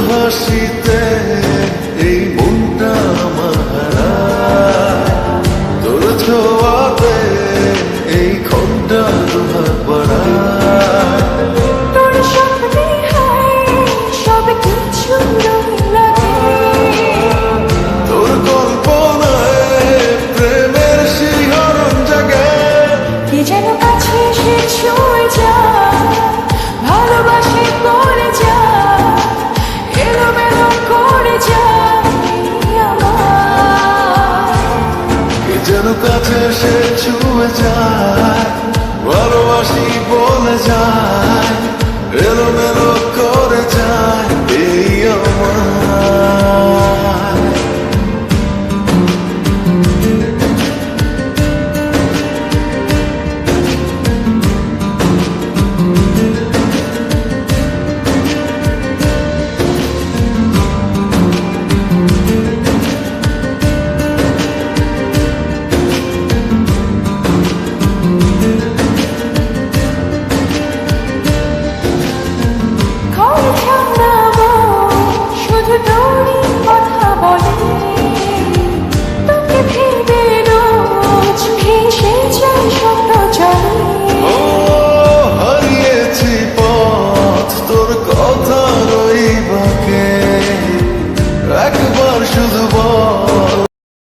হাসিতে এই মনটা আমার হারায়, তোর ছোঁয়াতে এই ক্ষণটা দুহাত বাড়ায়। তোর স্বপ্নে হায় সব কিছু লাগে, তোর কল্পনায় প্রেমের শিহরণ জাগে। কি যেন কাছে এসে ছুঁয়ে যায়, ভালোবাসে পড়ে যায়, এলোমেলো করে যায় আমার। কে যেন কাছে এসে ছুঁয়ে যায়,